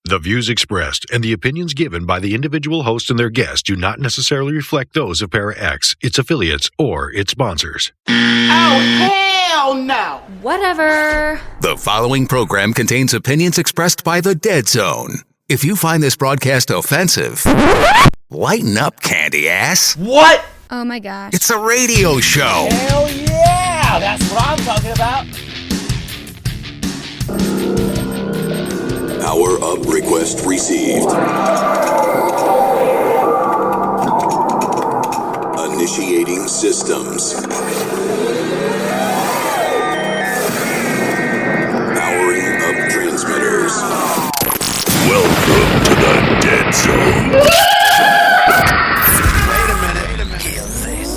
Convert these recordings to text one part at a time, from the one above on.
The views expressed and the opinions given by the individual host and their guests do not necessarily reflect those of Para X, its affiliates, or its sponsors. Oh, hell no! Whatever. The following program contains opinions expressed by the Dead Zone. If you find this broadcast offensive, lighten up, candy ass. What? Oh my gosh. It's a radio show. Hell yeah! That's what I'm talking about. Power up request received. Initiating systems. Powering up transmitters. Welcome to the Dead Zone. Wait a minute. Kill this.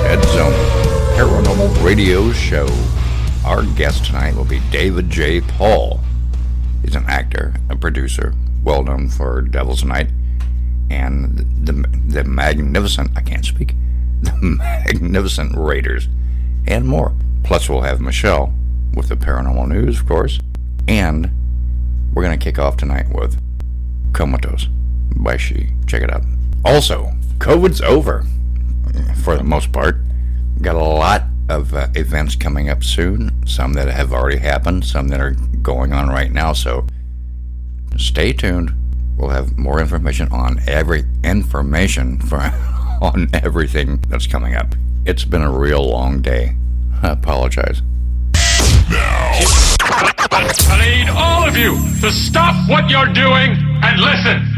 Dead Zone Paranormal Radio Show. Our guest tonight will be David J. Paul. He's an actor, a producer, well known for Devil's Night and the magnificent, the Magnificent Raiders, and more. Plus we'll have Michelle with the paranormal news, of course, and we're going to kick off tonight with Comatose by She. Check it out. Also, COVID's over, for the most part. Got a lot of events coming up soon, some that have already happened, some that are going on right now, so stay tuned. We'll have more information on on everything that's coming up. It's been a real long day. I apologize. I need all of you to stop what you're doing and listen.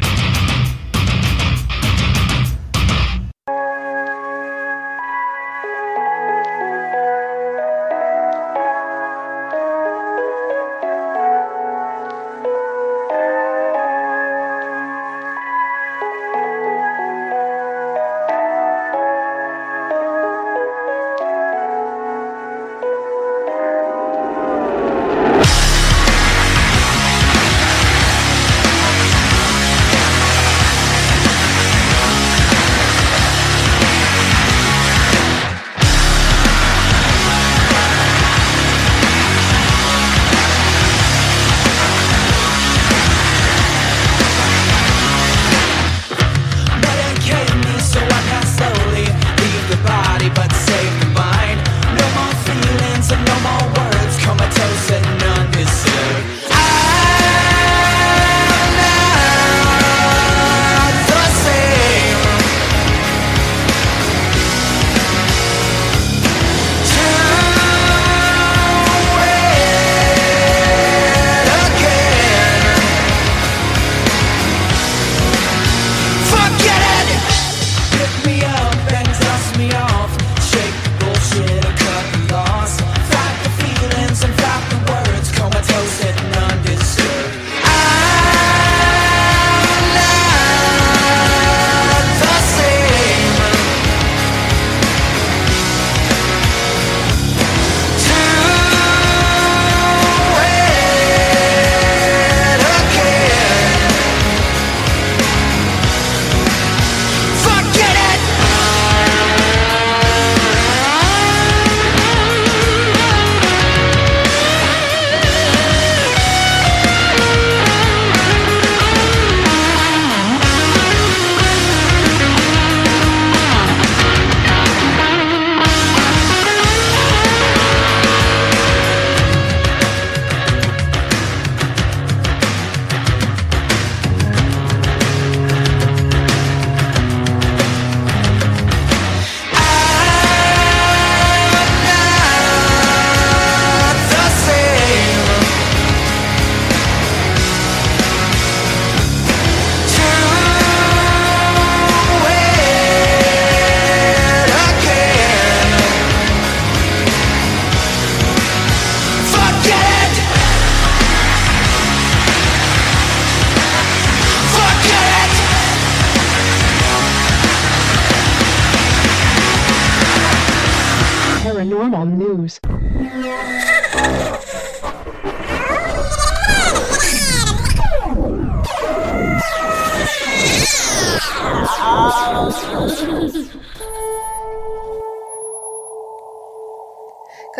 Paranormal news.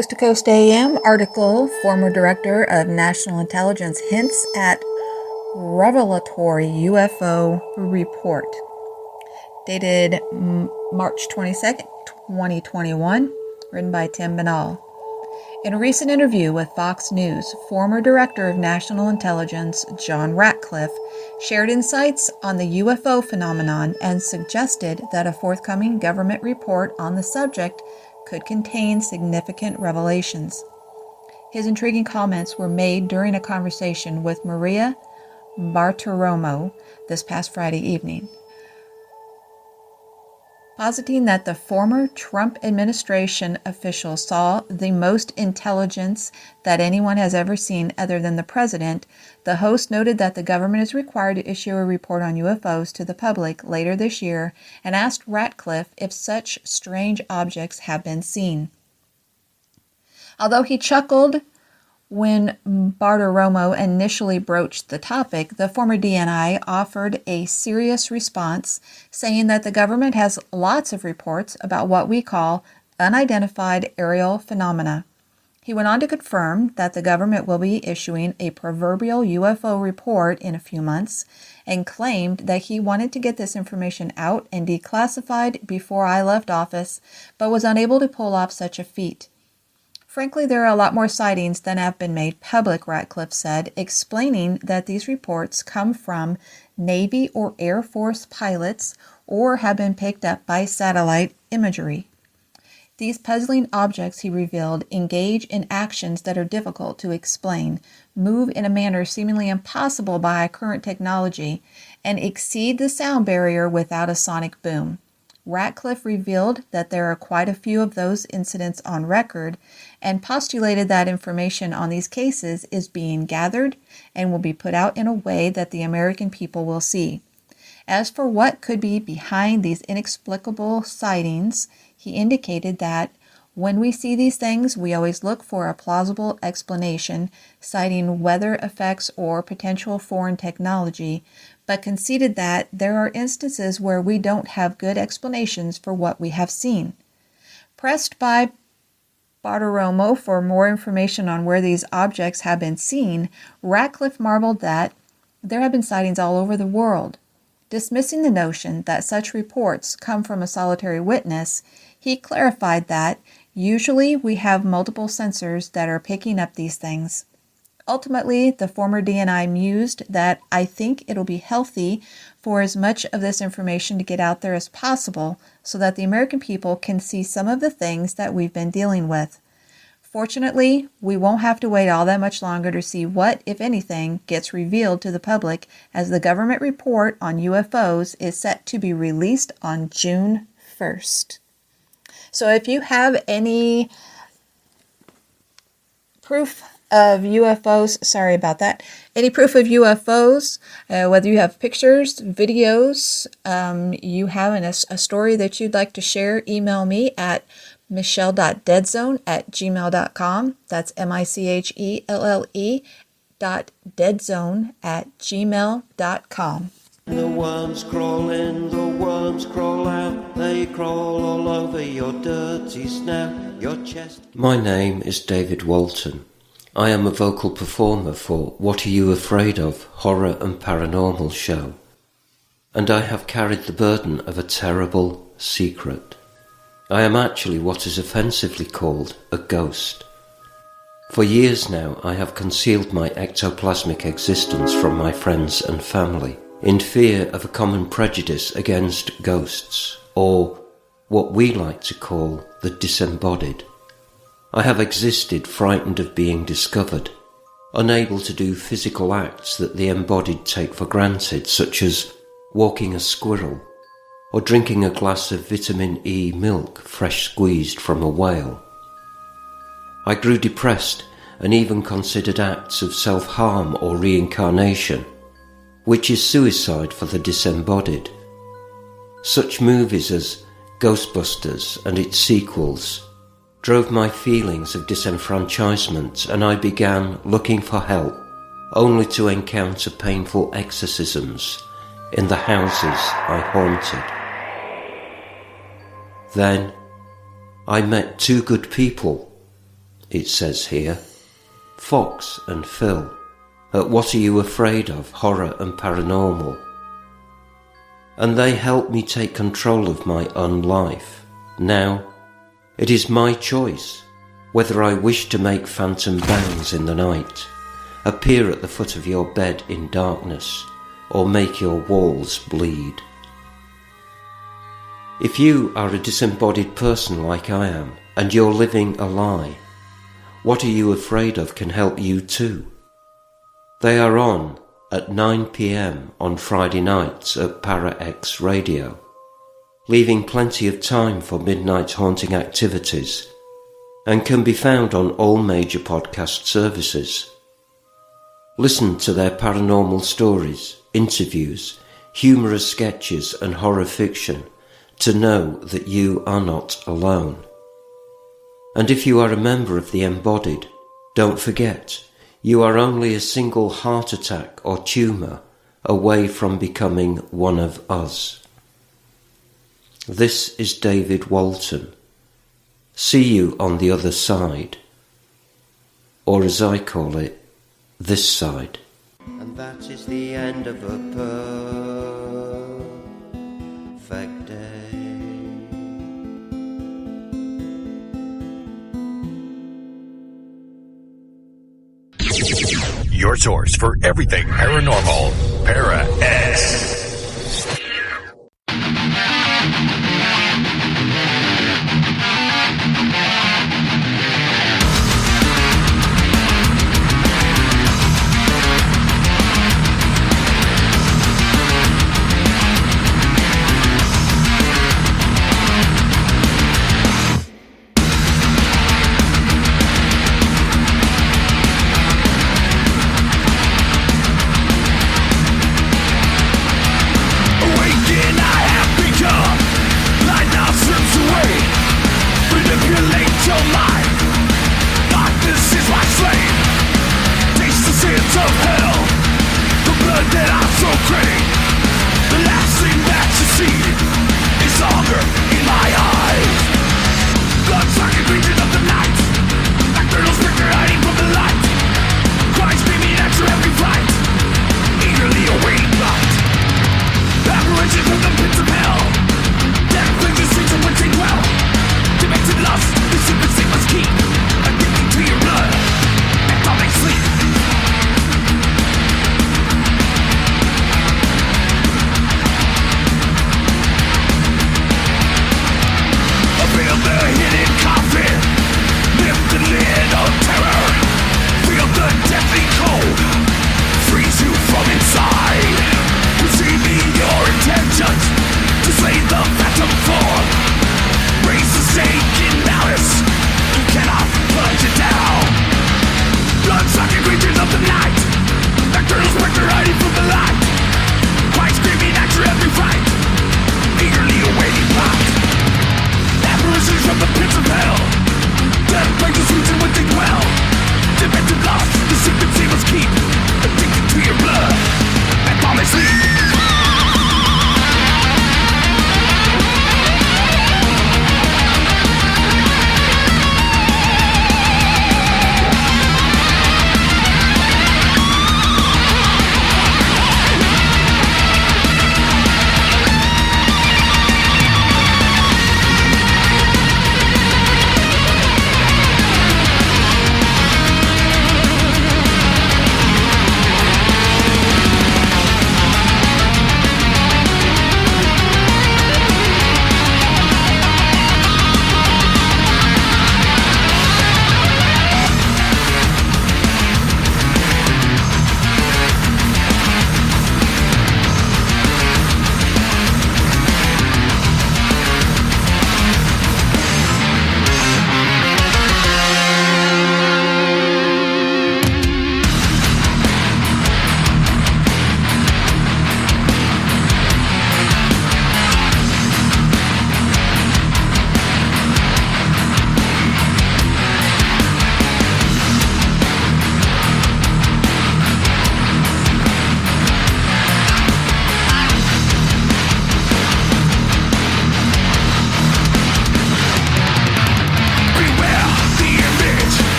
Coast to Coast AM article, former director of national intelligence hints at revelatory UFO report. Dated March 22nd, 2021, written by Tim Banal. In a recent interview with Fox News, former Director of National Intelligence John Ratcliffe shared insights on the UFO phenomenon and suggested that a forthcoming government report on the subject could contain significant revelations. His intriguing comments were made during a conversation with Maria Bartiromo this past Friday evening, positing that the former Trump administration official saw the most intelligence that anyone has ever seen other than the president. The host noted that the government is required to issue a report on UFOs to the public later this year and asked Ratcliffe if such strange objects have been seen. Although he chuckled when Bartiromo initially broached the topic, the former DNI offered a serious response, saying that the government has lots of reports about what we call unidentified aerial phenomena. He went on to confirm that the government will be issuing a proverbial UFO report in a few months, and claimed that he wanted to get this information out and declassified before I left office, but was unable to pull off such a feat. Frankly, there are a lot more sightings than have been made public, Ratcliffe said, explaining that these reports come from Navy or Air Force pilots or have been picked up by satellite imagery. These puzzling objects, he revealed, engage in actions that are difficult to explain, move in a manner seemingly impossible by current technology, and exceed the sound barrier without a sonic boom. Ratcliffe revealed that there are quite a few of those incidents on record and postulated that information on these cases is being gathered and will be put out in a way that the American people will see. As for what could be behind these inexplicable sightings, he indicated that when we see these things, we always look for a plausible explanation, citing weather effects or potential foreign technology, but conceded that there are instances where we don't have good explanations for what we have seen. Pressed by Bartiromo for more information on where these objects have been seen, Ratcliffe marveled that there have been sightings all over the world. Dismissing the notion that such reports come from a solitary witness, he clarified that usually we have multiple sensors that are picking up these things. Ultimately, the former DNI mused that I think it'll be healthy for as much of this information to get out there as possible so that the American people can see some of the things that we've been dealing with. Fortunately, we won't have to wait all that much longer to see what, if anything, gets revealed to the public, as the government report on UFOs is set to be released on June 1st. So if you have any proof of UFOs, any proof of UFOs, whether you have pictures, videos, you have a story that you'd like to share, email me at michelle.deadzone@gmail.com. That's michelle.deadzone@gmail.com. The worms crawl in, the worms crawl out, they crawl all over your dirty snout, your chest. My name is David Walton. I am a vocal performer for What Are You Afraid Of? Horror and Paranormal show. And I have carried the burden of a terrible secret. I am actually what is offensively called a ghost. For years now I have concealed my ectoplasmic existence from my friends and family, in fear of a common prejudice against ghosts, or what we like to call the disembodied. I have existed frightened of being discovered, unable to do physical acts that the embodied take for granted, such as walking a squirrel, or drinking a glass of vitamin E milk fresh squeezed from a whale. I grew depressed and even considered acts of self-harm or reincarnation, which is suicide for the disembodied. Such movies as Ghostbusters and its sequels drove my feelings of disenfranchisement, and I began looking for help, only to encounter painful exorcisms in the houses I haunted. Then I met two good people it says here. Fox and Phil, at What Are You Afraid Of? Horror and Paranormal. And they help me take control of my own life. Now, it is my choice whether I wish to make phantom bounds in the night, appear at the foot of your bed in darkness, or make your walls bleed. If you are a disembodied person like I am, and you're living a lie, What Are You Afraid Of can help you too. They are on at 9 p.m. on Friday nights at Para X Radio, leaving plenty of time for midnight haunting activities, and can be found on all major podcast services. Listen to their paranormal stories, interviews, humorous sketches and horror fiction to know that you are not alone. And if you are a member of the embodied, don't forget, you are only a single heart attack or tumour away from becoming one of us. This is David Walton. See you on the other side, or as I call it, this side. And that is the end of a perfect day. Your source for everything paranormal, Para X.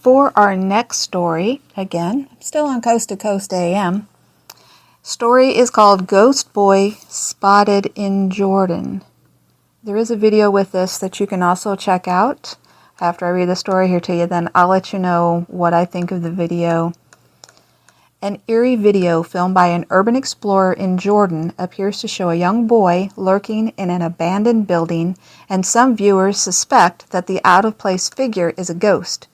for our next story, again, I'm still on Coast to Coast AM. Story is called Ghost Boy Spotted in Jordan. There is a video with this that you can also check out. After I read the story here to you, then I'll let you know what I think of the video. An eerie video filmed by an urban explorer in Jordan appears to show a young boy lurking in an abandoned building, and some viewers suspect that the out-of-place figure is a ghost.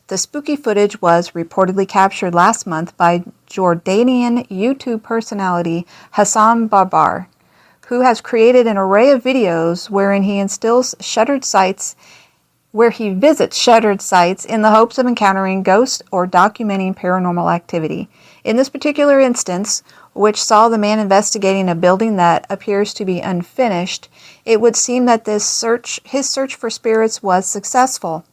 The spooky footage was reportedly captured last month by Jordanian YouTube personality Hassan Barbar, who has created an array of videos wherein he visits shuttered sites in the hopes of encountering ghosts or documenting paranormal activity. In this particular instance, which saw the man investigating a building that appears to be unfinished, it would seem that his search for spirits was successful.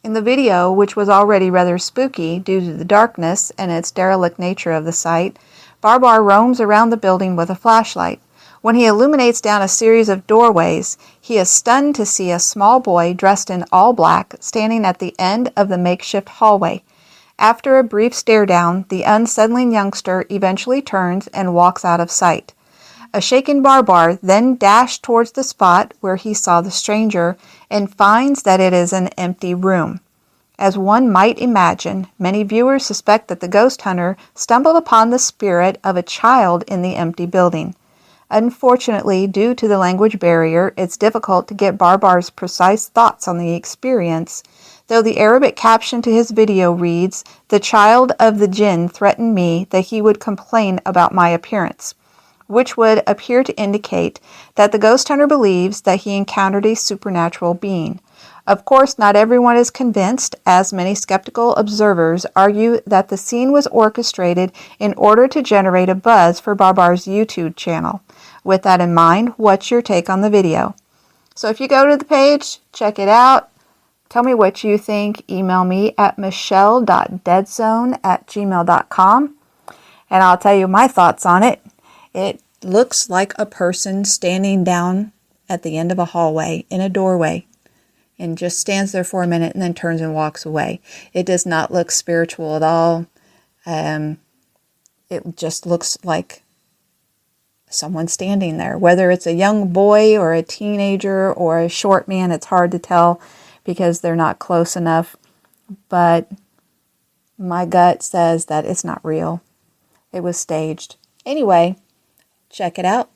In the video, which was already rather spooky due to the darkness and its derelict nature of the site, Barbar roams around the building with a flashlight. When he illuminates down a series of doorways, he is stunned to see a small boy dressed in all black standing at the end of the makeshift hallway. After a brief stare down, the unsettling youngster eventually turns and walks out of sight. A shaken Barbar then dashed towards the spot where he saw the stranger and finds that it is an empty room. As one might imagine, many viewers suspect that the ghost hunter stumbled upon the spirit of a child in the empty building. Unfortunately, due to the language barrier, it's difficult to get Barbar's precise thoughts on the experience, though the Arabic caption to his video reads, "The child of the jinn threatened me that he would complain about my appearance," which would appear to indicate that the ghost hunter believes that he encountered a supernatural being. Of course, not everyone is convinced, as many skeptical observers argue that the scene was orchestrated in order to generate a buzz for Barbar's YouTube channel. With that in mind, what's your take on the video? So if you go to the page, check it out, tell me what you think. Email me at michelle.deadzone@gmail.com, and I'll tell you my thoughts on it. It looks like a person standing down at the end of a hallway in a doorway and just stands there for a minute and then turns and walks away. It does not look spiritual at all. It just looks like someone standing there. Whether it's a young boy or a teenager or a short man, it's hard to tell because they're not close enough. But my gut says that it's not real. It was staged. Anyway, check it out.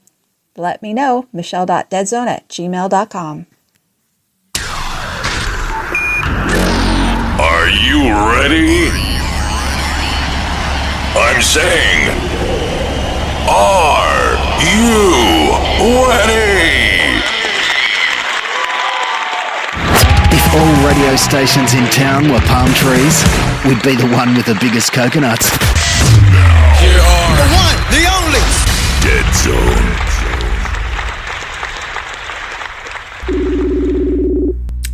Let me know. michelle.deadzone@gmail.com. Are you ready? I'm saying, are you ready? If all radio stations in town were palm trees, we'd be the one with the biggest coconuts. Here are the one, the only Dead Zone.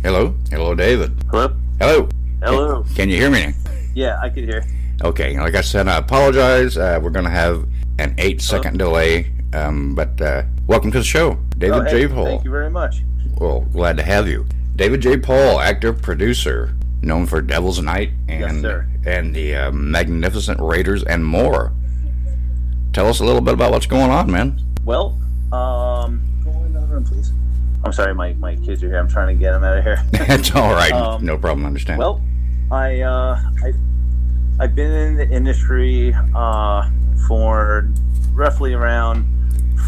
Hello? Hello, David. Hello? Hello. Hello. Can you hear me? Yeah, I can hear. Okay, like I said, I apologize. We're going to have an 8-second delay, but welcome to the show. David J. Paul. Thank you very much. Well, glad to have you. David J. Paul, actor, producer, known for Devil's Night and the Magnificent Raiders and more. Tell us a little bit about what's going on, man. Well, go in the other room, please. I'm sorry, my kids are here. I'm trying to get them out of here. It's all right. No problem. I understand. Well, I've been in the industry for roughly around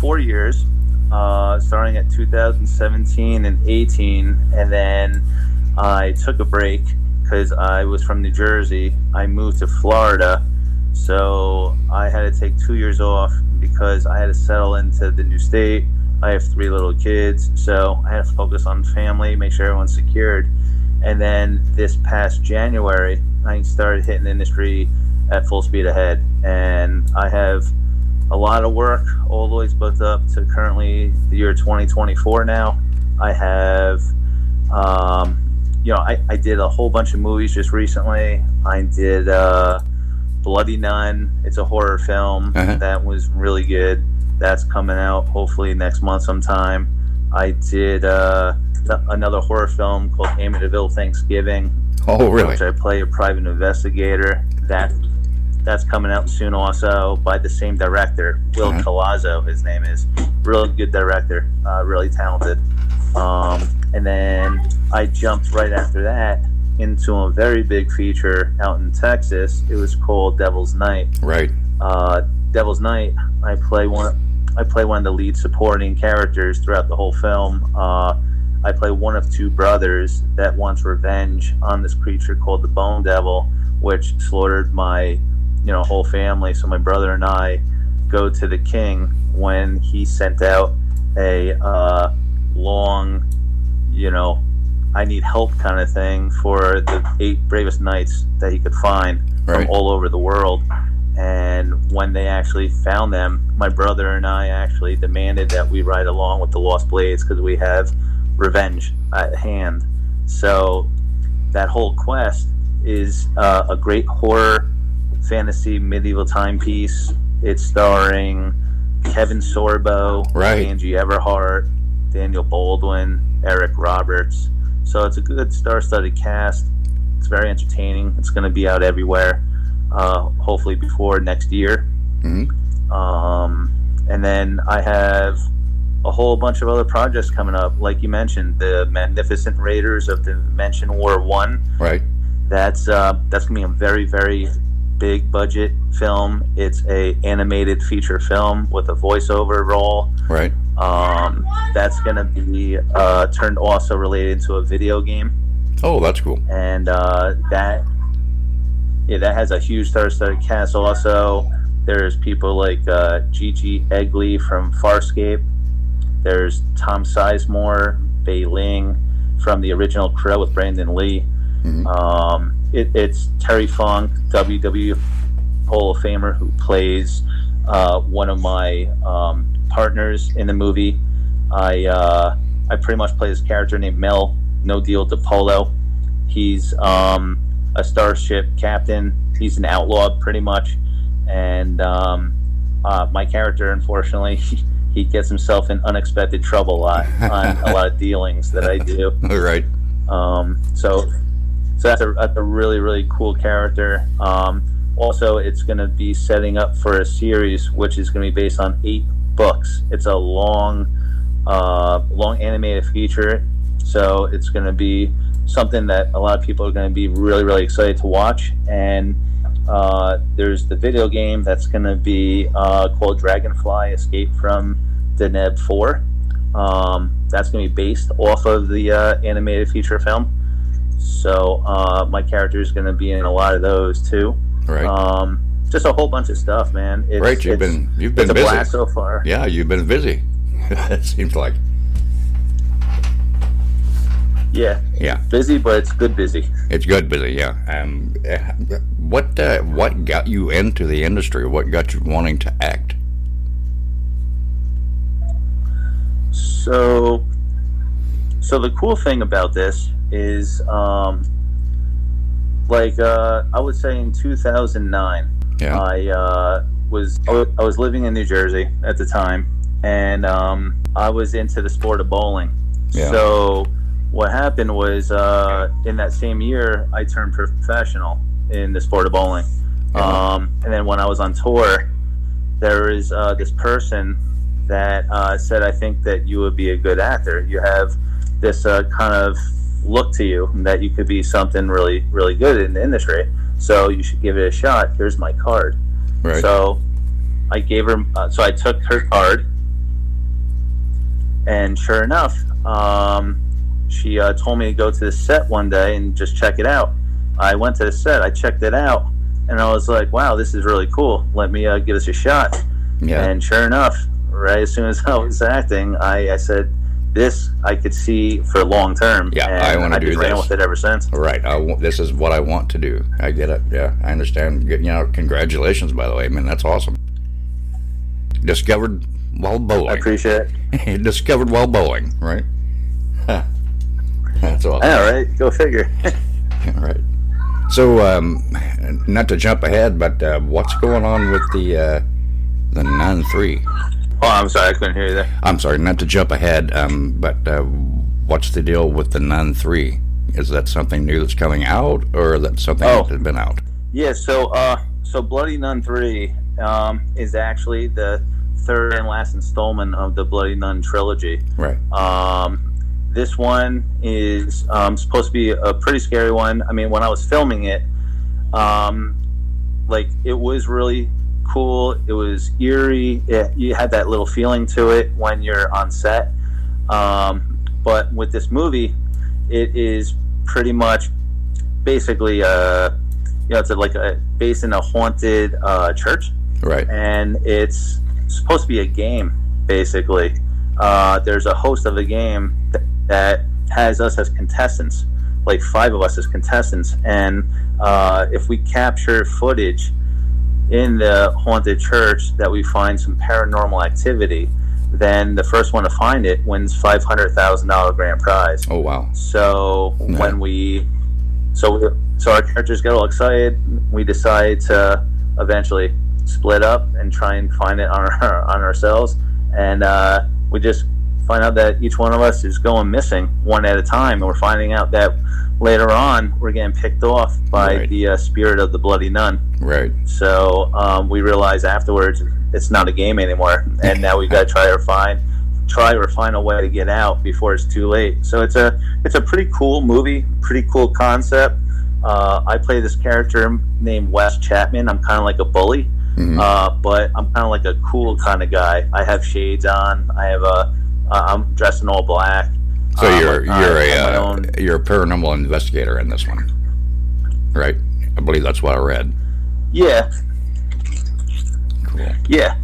4 years, starting at 2017 and 18, and then I took a break because I was from New Jersey. I moved to Florida, so I had to take 2 years off because I had to settle into the new state. I have 3 little kids, so I had to focus on family, make sure everyone's secured. And then this past January, I started hitting the industry at full speed ahead. And I have a lot of work all the way booked up to currently the year 2024 now. I have, I did a whole bunch of movies just recently. I did Bloody Nun. It's a horror film that was really good. That's coming out hopefully next month sometime. I did another horror film called Amityville Thanksgiving. Oh, really? Which I play a private investigator. That's coming out soon also by the same director, Will Colazzo, his name is. Really good director, really talented. And then I jumped right after that into a very big feature out in Texas. It was called Devil's Night. Right. Devil's Night, I play one of the lead supporting characters throughout the whole film. I play one of two brothers that wants revenge on this creature called the Bone Devil, which slaughtered my, whole family. So my brother and I go to the king when he sent out a long, I need help kind of thing for the 8 bravest knights that he could find from all over the world. And when they actually found them, my brother and I actually demanded that we ride along with the Lost Blades because we have revenge at hand. So that whole quest is a great horror fantasy medieval timepiece. It's starring Kevin Sorbo, Angie Everhart, Daniel Baldwin, Eric Roberts. So it's a good star-studded cast. It's very entertaining. It's going to be out everywhere, hopefully before next year. And then I have a whole bunch of other projects coming up. Like you mentioned, the Magnificent Raiders of Dimension War 1. Right. That's going to be a very, very big budget film. It's a animated feature film with a voiceover role. Right. That's going to be turned also related to a video game. Oh, that's cool. And that has a huge star-studded cast. Also, there's people like Gigi Egley from Farscape. There's Tom Sizemore, Bei Ling from the original Crow with Brandon Lee. It's Terry Funk, WWE Hall of Famer, who plays one of my partners in the movie. I pretty much play this character named Mel No Deal DiPolo. He's a starship captain. He's an outlaw pretty much, and my character, unfortunately, he gets himself in unexpected trouble a lot on a lot of dealings that I do. Right. So that's a really, really cool character. Also, it's going to be setting up for a series which is going to be based on 8 books. It's a long animated feature, so it's going to be something that a lot of people are going to be really, really excited to watch. And there's the video game that's going to be called Dragonfly Escape from Deneb 4. That's going to be based off of the animated feature film. So my character is going to be in a lot of those too. Right. Just a whole bunch of stuff, man. You've been it's busy. A blast so far. Yeah, you've been busy. It seems like. Yeah. Busy, but it's good busy. It's good busy. Yeah. What got you into the industry? What got you wanting to act? So the cool thing about this is, I would say in 2009, I was living in New Jersey at the time, and I was into the sport of bowling. Yeah. So what happened was, in that same year, I turned professional in the sport of bowling. And then when I was on tour, there is this person that said, I think that you would be a good actor. You have this kind of look to you that you could be something really, really good in the industry. So you should give it a shot. Here's my card. Right. So I gave her, so I took her card, and sure enough, she told me to go to the set one day and just check it out. I went to the set, I checked it out, and I was like, wow, this is really cool. Let me give this a shot. Yeah. And sure enough, right as soon as I was acting, I said, this I could see for long term. Yeah, and I want to do this. I've been ran with it ever since. Right. This is what I want to do. I get it. Yeah, I understand. Congratulations, by the way. I mean, that's awesome. Discovered while bowling. I appreciate it. Discovered while bowling, right? That's awesome. All right, go figure. All right. So, not to jump ahead, but what's going on with the 9-3? Oh, I'm sorry, I couldn't hear you there. I'm sorry, not to jump ahead, but what's the deal with The Nun 3? Is that something new that's coming out, or is that something that has been out? Yeah, so Bloody Nun 3 is actually the third and last installment of the Bloody Nun trilogy. Right. This one is supposed to be a pretty scary one. I mean, when I was filming it, it was really cool. It was eerie. You had that little feeling to it when you're on set. But with this movie, it is pretty much basically it's based in a haunted church. Right. And it's supposed to be a game, basically. There's a host of the game that has us as contestants, like 5 of us as contestants, and if we capture footage in the haunted church that we find some paranormal activity, then the first one to find it wins $500,000 grand prize. Oh wow! So so our characters get all excited. We decide to eventually split up and try and find it on ourselves, and we just find out that each one of us is going missing one at a time, and we're finding out that later on we're getting picked off by the spirit of the Bloody Nun. Right. So we realize afterwards it's not a game anymore, and now we got to try or find a way to get out before it's too late. So it's a pretty cool movie, pretty cool concept. I play this character named Wes Chapman. I'm kind of like a bully, but I'm kind of like a cool kind of guy. I have shades on. I'm dressed in all black. So you're a paranormal investigator in this one, right? I believe that's what I read. Yeah. Cool. Yeah.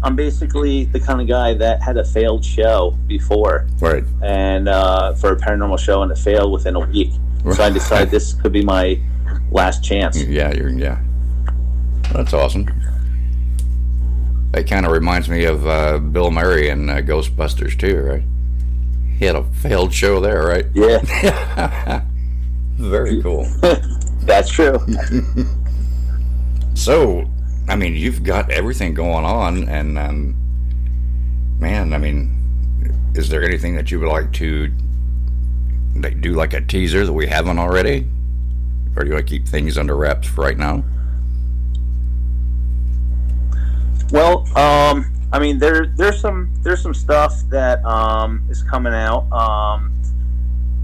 I'm basically the kind of guy that had a failed show before, right? And for a paranormal show, and it failed within a week. So I decided this could be my last chance. Yeah. That's awesome. It kind of reminds me of Bill Murray in Ghostbusters too, right? He had a failed show there, right? Yeah. Very cool. That's true. So, I mean, you've got everything going on, and man, I mean, is there anything that you would like to do, like a teaser that we haven't already, or do you want to keep things under wraps for right now? Well, I mean, there's some stuff that is coming out.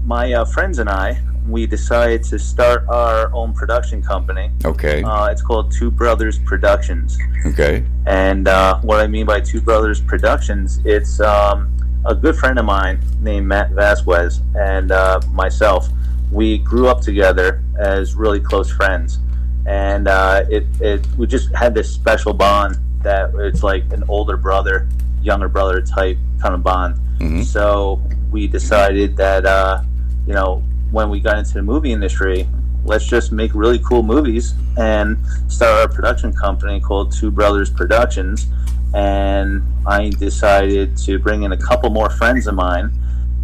My friends and I, we decided to start our own production company. Okay. It's called Two Brothers Productions. Okay. And what I mean by Two Brothers Productions, it's a good friend of mine named Matt Vasquez and myself. We grew up together as really close friends, and we just had this special bond that it's like an older brother, younger brother type kind of bond. So we decided that when we got into the movie industry, let's just make really cool movies and start our production company called Two Brothers Productions. And I decided to bring in a couple more friends of mine,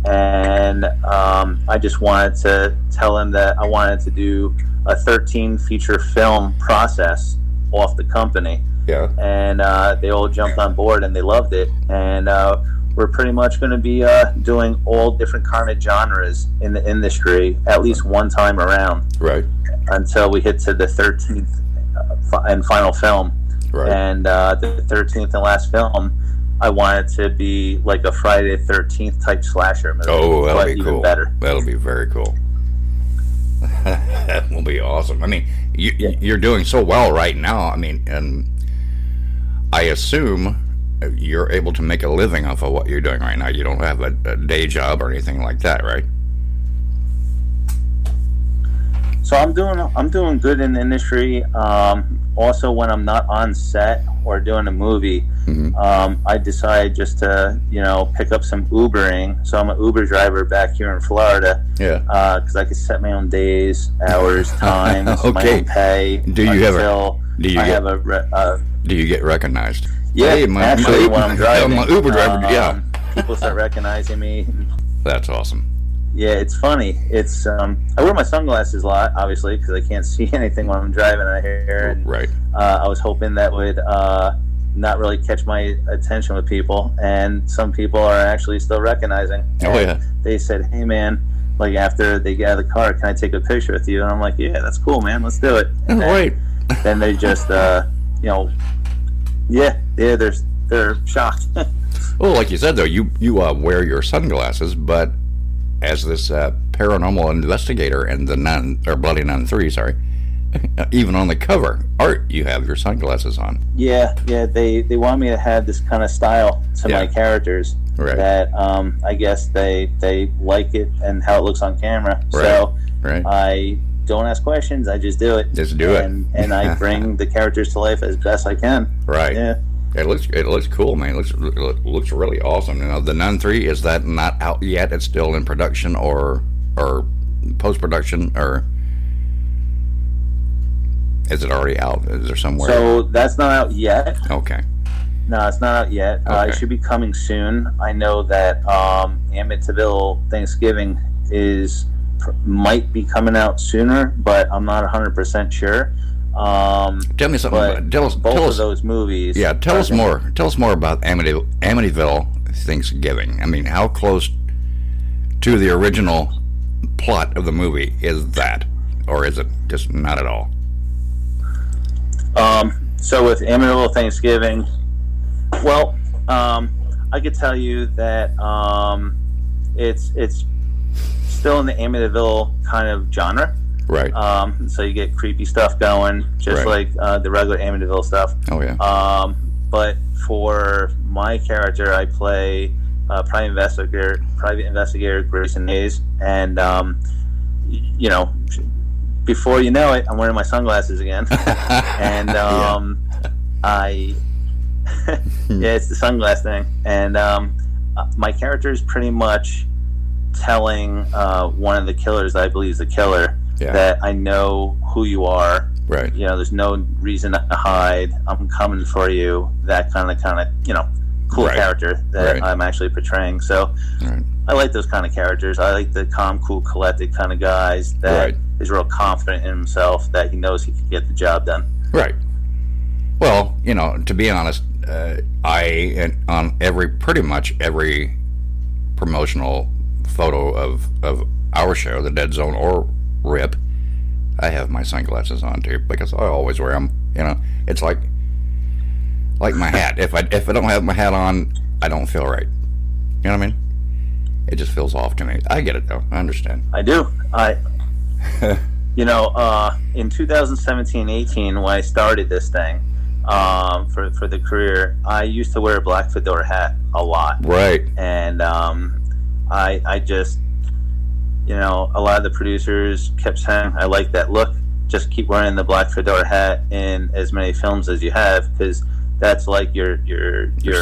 and I just wanted to tell them that I wanted to do a 13 feature film process off the company. Yeah. And they all jumped on board and they loved it. And we're pretty much going to be doing all different kind of genres in the industry at least one time around. Right. Until we hit to the 13th and final film. Right. And the 13th and last film, I want it to be like a Friday the 13th type slasher movie. Oh, that'll be even cool. Better. That'll be very cool. That will be awesome. I mean, you're doing so well right now. I mean, and I assume you're able to make a living off of what you're doing right now. You don't have a day job or anything like that, right? So I'm doing good in the industry. Also, when I'm not on set or doing a movie, I decide just to pick up some Ubering. So I'm an Uber driver back here in Florida. Yeah. Because I can set my own days, hours, times, my own pay. Do you get recognized? Yeah, hey, actually, when I'm driving, I'm an Uber driver. People start recognizing me. That's awesome. Yeah, it's funny. It's I wear my sunglasses a lot, obviously, because I can't see anything when I'm driving out here. And, right. I was hoping that would not really catch my attention with people, and some people are actually still recognizing. Oh yeah. They said, "Hey man, like after they get out of the car, can I take a picture with you?" And I'm like, "Yeah, that's cool, man. Let's do it." And Right. Then they just, they're shocked. Well, like you said though, you wear your sunglasses, but as this paranormal investigator in the Bloody Nun 3, sorry, even on the cover art, you have your sunglasses on. Yeah. They want me to have this kind of style to my characters. Right. That I guess they like it and how it looks on camera. Right. So right. I don't ask questions. I just do it. Just do it. And I bring the characters to life as best I can. Right. Yeah. It looks cool, man. It looks really awesome. You know, the Nun 3, is that not out yet? It's still in production or post production, or is it already out? Is there somewhere? So that's not out yet. Okay. No, it's not out yet. Okay. It should be coming soon. I know that Amityville Thanksgiving might be coming out sooner, but I'm not 100% sure. Tell me something. Tell us of those movies. Yeah, tell us more. Tell us more about Amityville Thanksgiving. I mean, how close to the original plot of the movie is that, or is it just not at all? So with Amityville Thanksgiving, well, I could tell you that it's still in the Amityville kind of genre. Right. So you get creepy stuff going, just like the regular Amityville stuff. Oh yeah. But for my character, I play private investigator Grayson Hayes, and before you know it, I'm wearing my sunglasses again, and it's the sunglass thing, and my character is pretty much telling one of the killers that I believe is the killer. Yeah. That I know who you are. Right. There's no reason to hide. I'm coming for you. That kind of cool character that I'm actually portraying. So I like those kind of characters. I like the calm, cool, collected kind of guys that is real confident in himself, that he knows he can get the job done. Right. Well, to be honest, on pretty much every promotional photo of our show, The Dead Zone or RIP, I have my sunglasses on too, because I always wear them. It's like my hat. If I don't have my hat on, I don't feel right. You know what I mean? It just feels off to me. I get it though. I understand. I do. In 2017-18, when I started this thing for the career, I used to wear a black fedora hat a lot. Right. And I just. A lot of the producers kept saying, "I like that look. Just keep wearing the black fedora hat in as many films as you have, because that's like your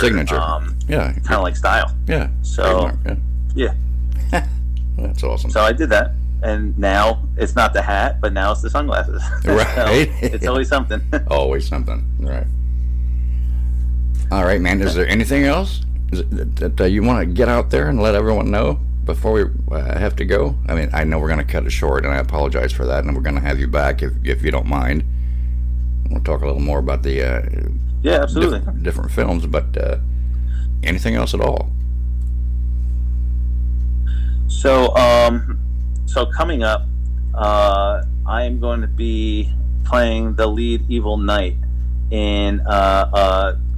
signature. Kind of like style." Yeah. So, yeah. That's awesome. So I did that, and now it's not the hat, but now it's the sunglasses. Right. So it's always something. Always something. Right. All right, man. Is there anything else that you want to get out there and let everyone know before we have to go? I mean, I know we're going to cut it short, and I apologize for that, and we're going to have you back if you don't mind. We'll talk a little more about the absolutely different films, but anything else at all? So coming up, I am going to be playing the lead evil knight in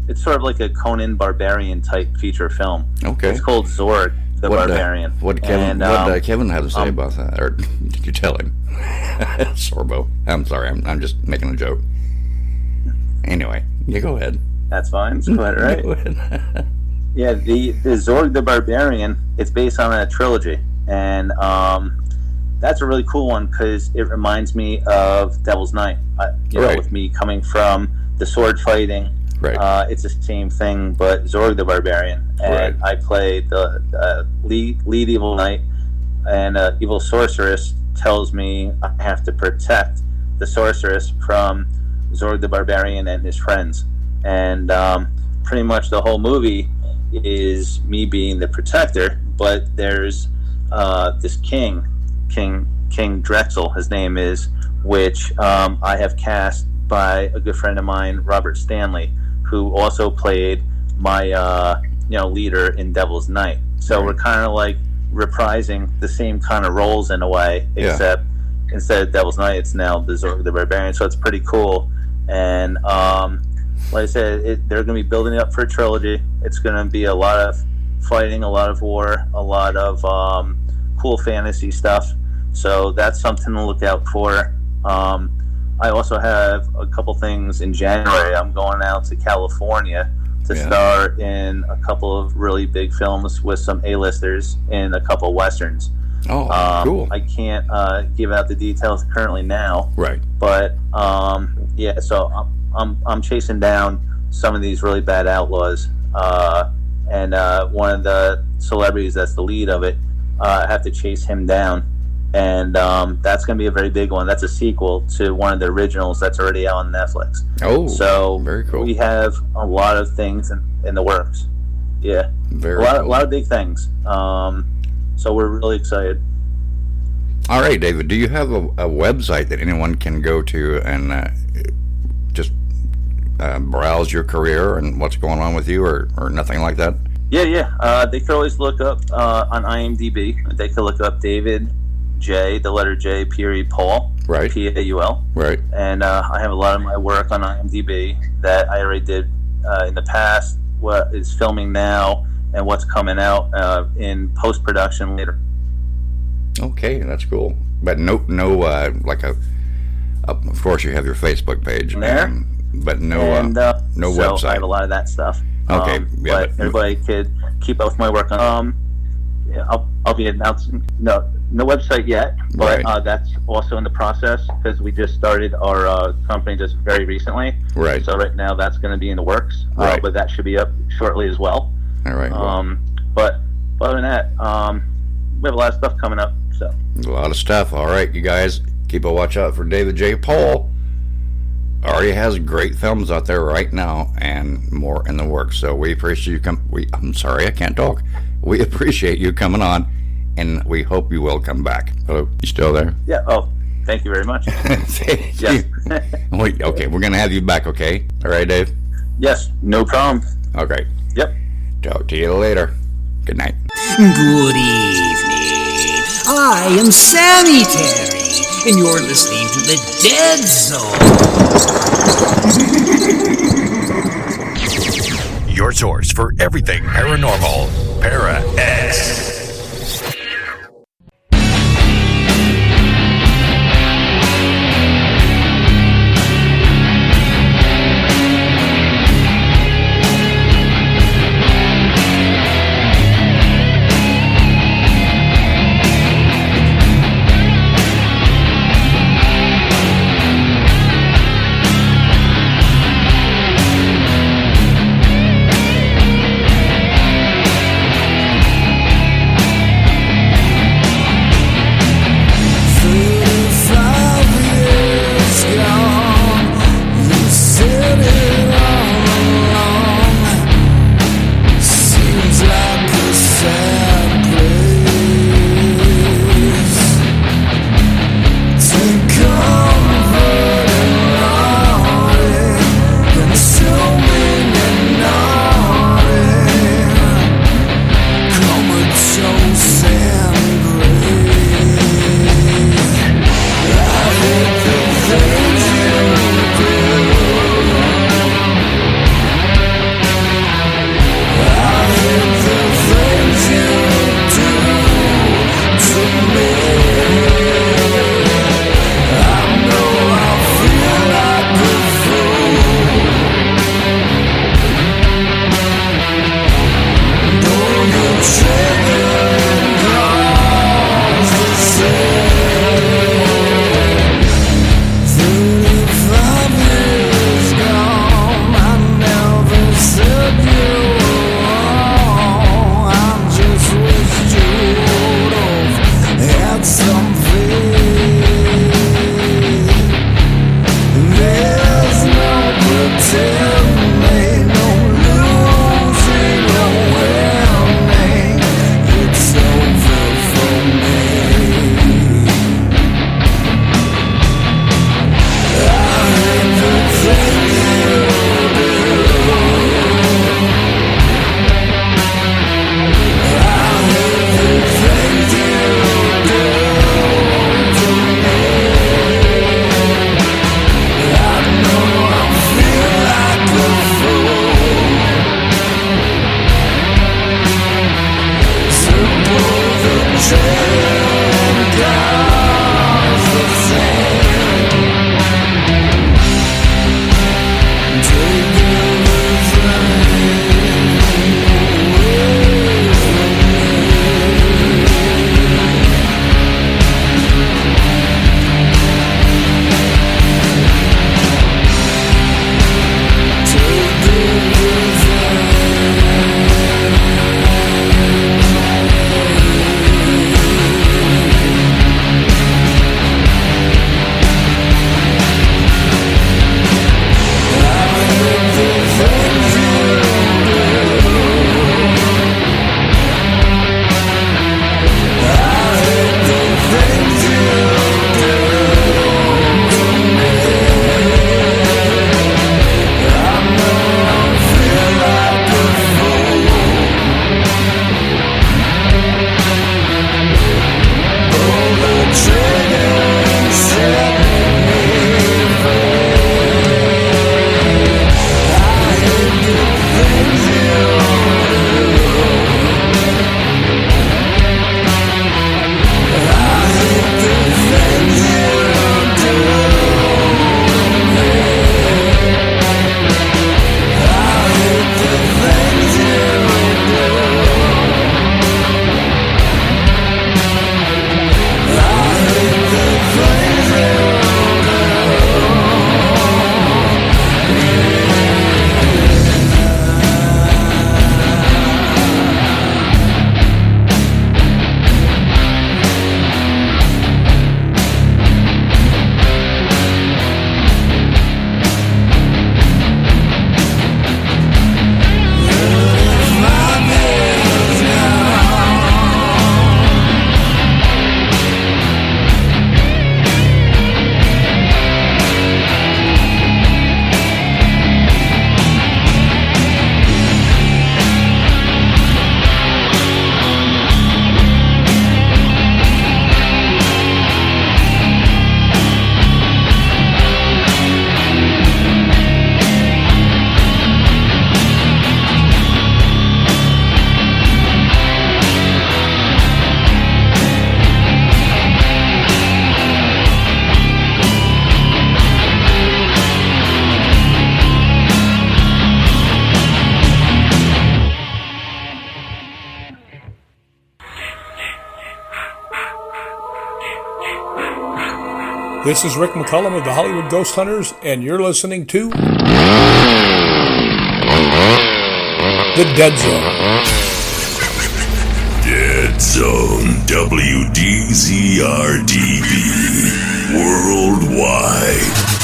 it's sort of like a Conan Barbarian type feature film. Okay. It's called Zorg the Barbarian. What Kevin have to say about that? Or did you tell him? Sorbo. I'm sorry. I'm just making a joke. Anyway, you go ahead. That's fine. It's quite right. Go ahead. Yeah, the Zorg the Barbarian, it's based on a trilogy, and that's a really cool one because it reminds me of Devil's Night. With me coming from the sword fighting. Right. It's the same thing, but Zorg the Barbarian, and I play the lead evil knight, and evil sorceress tells me I have to protect the sorceress from Zorg the Barbarian and his friends, and pretty much the whole movie is me being the protector. But there's this King Drexel, his name is, which I have cast by a good friend of mine, Robert Stanley, who also played my leader in Devil's Night. So we're kind of like reprising the same kind of roles in a way, except instead of Devil's Night, it's now the Zorg the Barbarian. So it's pretty cool. And like I said, they're going to be building it up for a trilogy. It's going to be a lot of fighting, a lot of war, a lot of cool fantasy stuff. So that's something to look out for. I also have a couple things in January. I'm going out to California to star in a couple of really big films with some A-listers in a couple Westerns. Oh, cool. I can't give out the details currently now. Right. But so I'm chasing down some of these really bad outlaws, and one of the celebrities that's the lead of it, I have to chase him down, and that's going to be a very big one. That's a sequel to one of the originals that's already out on Netflix. Oh, so very cool. We have a lot of things in the works. Yeah, very a cool. lot of big things. So we're really excited. All right, David, do you have a website that anyone can go to and just browse your career and what's going on with you, or nothing like that? Yeah. They can always look up on IMDb. They can look up David J, the letter J, period, Paul. Right. Paul. Right. And I have a lot of my work on IMDb that I already did in the past, what is filming now, and what's coming out in post-production later. Okay, that's cool. But no, like of course you have your Facebook page, but no website. I have a lot of that stuff. Okay, but everybody could keep up with my work on. I'll be announcing no website yet, but that's also in the process because we just started our company just very recently. Right. So right now that's going to be in the works. Right. But that should be up shortly as well. All right. But other than that, we have a lot of stuff coming up. So a lot of stuff. All right, you guys, keep a watch out for David J. Paul. Already has great films out there right now, and more in the works. So we appreciate you I'm sorry, I can't talk. We appreciate you coming on, and we hope you will come back. Hello, you still there? Yeah. Oh, thank you very much. Thank yes. Wait, okay, we're gonna have you back. Okay. All right, Dave. Yes. No problem. Okay. Yep. Talk to you later. Good night. Good evening. I am Sammy Terry, and you're listening to The Dead Zone. Your source for everything paranormal, Para X. This is Rick McCullum of the Hollywood Ghost Hunters, and you're listening to The Dead Zone. Dead Zone, WDZRDB, worldwide.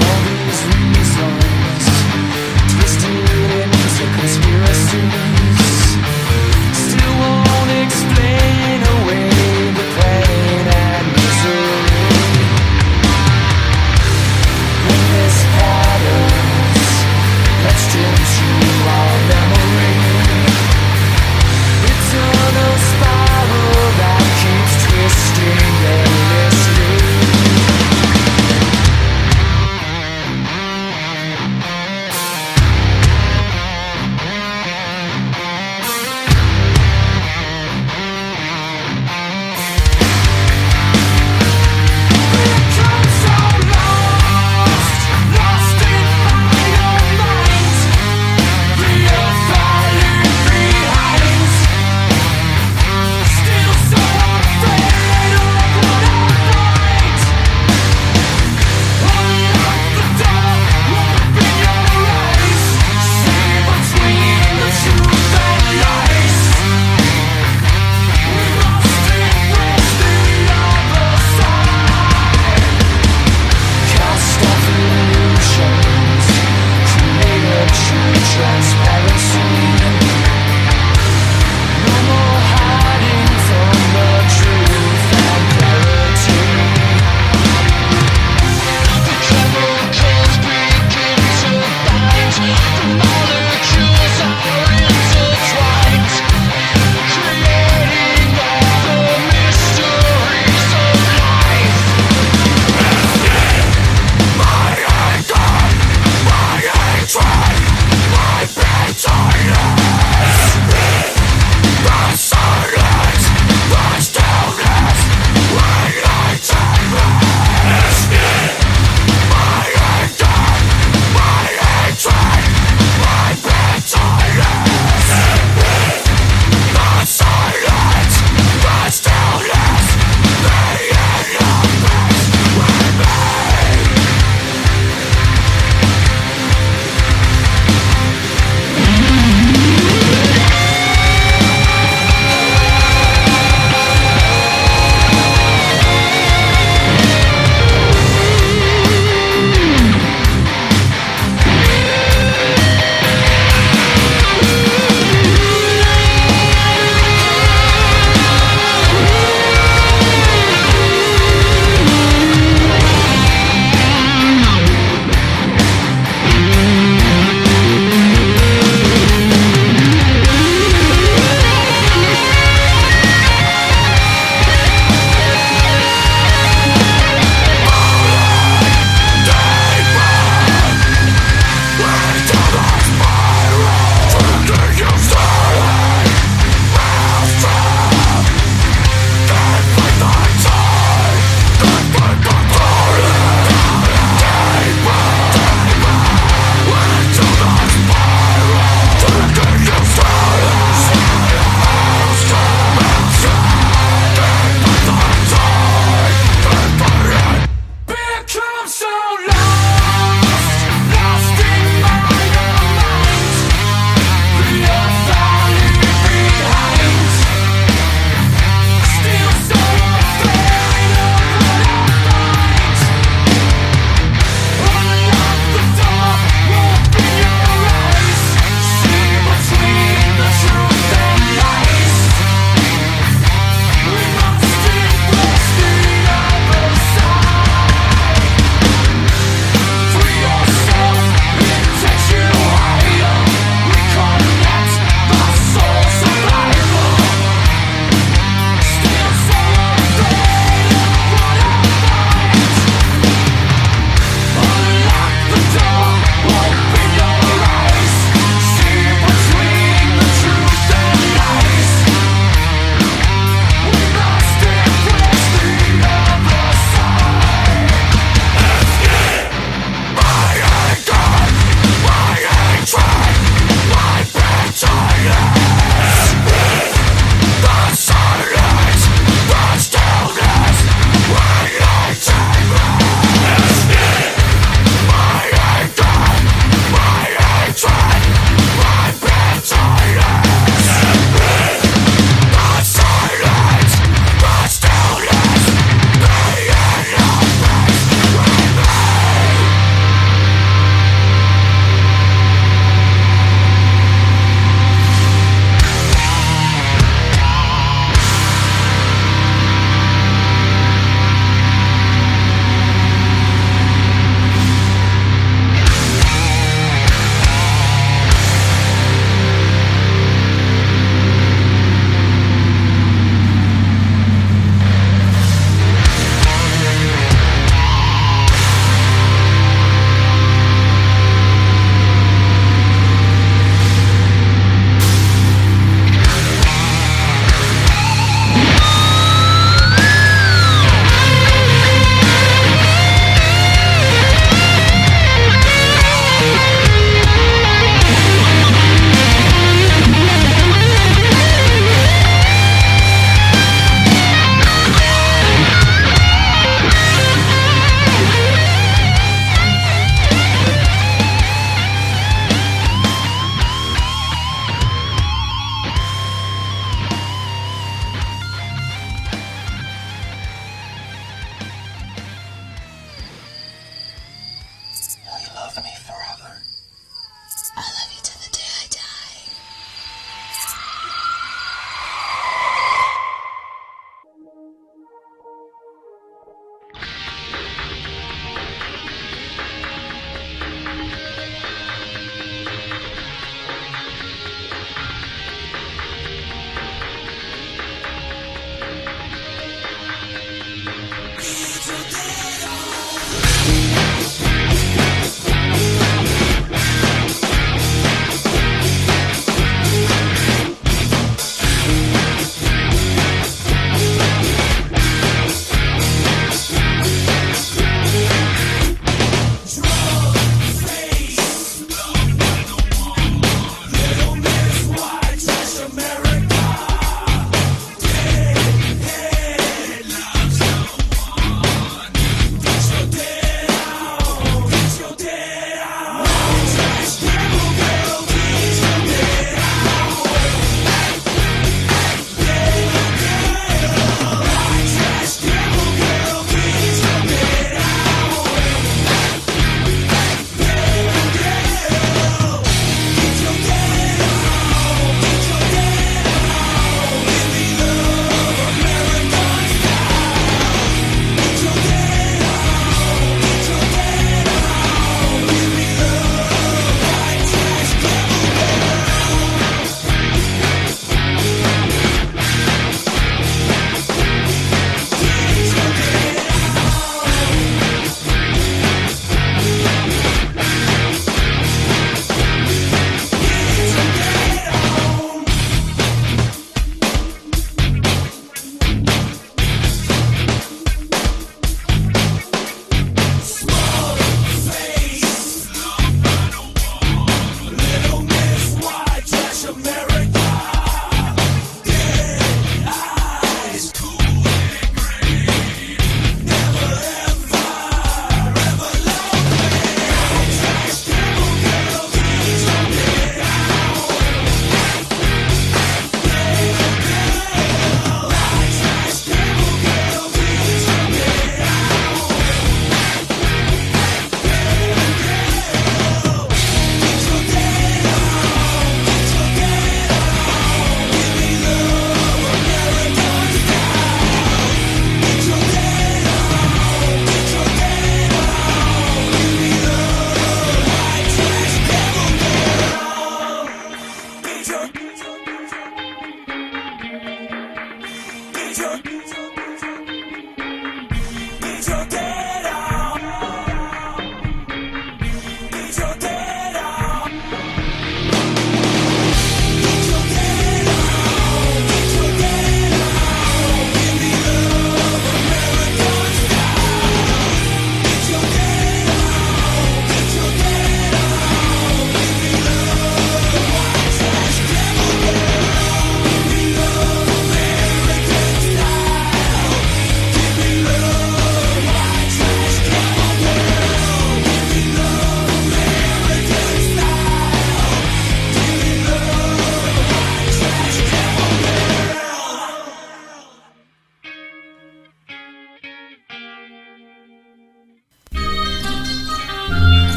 All these reasons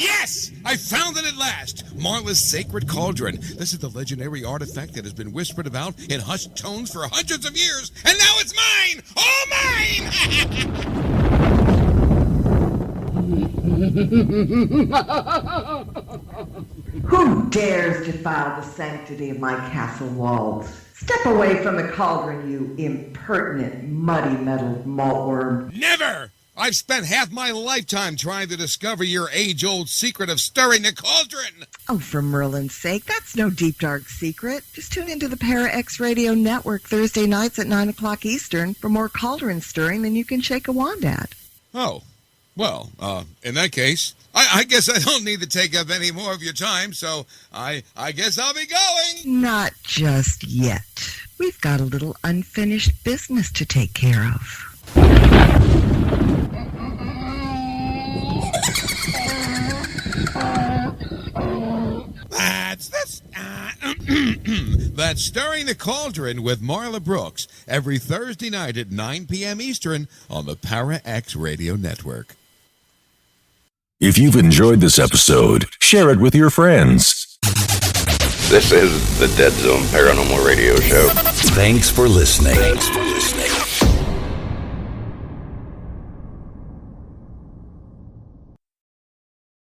Yes! I found it at last! Marla's Sacred Cauldron. This is the legendary artifact that has been whispered about in hushed tones for hundreds of years, and now it's mine! All mine! Who dares defile the sanctity of my castle walls? Step away from the cauldron, you impertinent, muddy-mettled maltworm. Never! I've spent half my lifetime trying to discover your age-old secret of stirring the cauldron! Oh, for Merlin's sake, that's no deep, dark secret. Just tune into the Para X Radio Network Thursday nights at 9 o'clock Eastern for more cauldron stirring than you can shake a wand at. Oh. Well, in that case, I guess I don't need to take up any more of your time, so I guess I'll be going. Not just yet. We've got a little unfinished business to take care of. That's Stirring the Cauldron with Marla Brooks every Thursday night at 9 p.m. Eastern on the Para X Radio Network. If you've enjoyed this episode, share it with your friends. This is the Dead Zone Paranormal Radio Show. Thanks for listening.